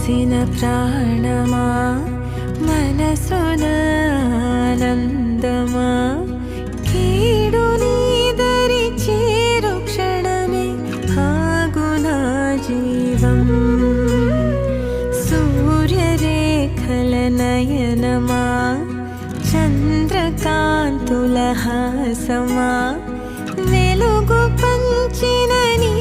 పోసిన ప్రాణమా మనసున ఆనందమా కీడు నీదరి చేరు క్షణమే ఆగునా జీవం సూర్యరేఖల నయనమా చంద్రకాంతుల హాసమా వెలుగు పంచిన నీ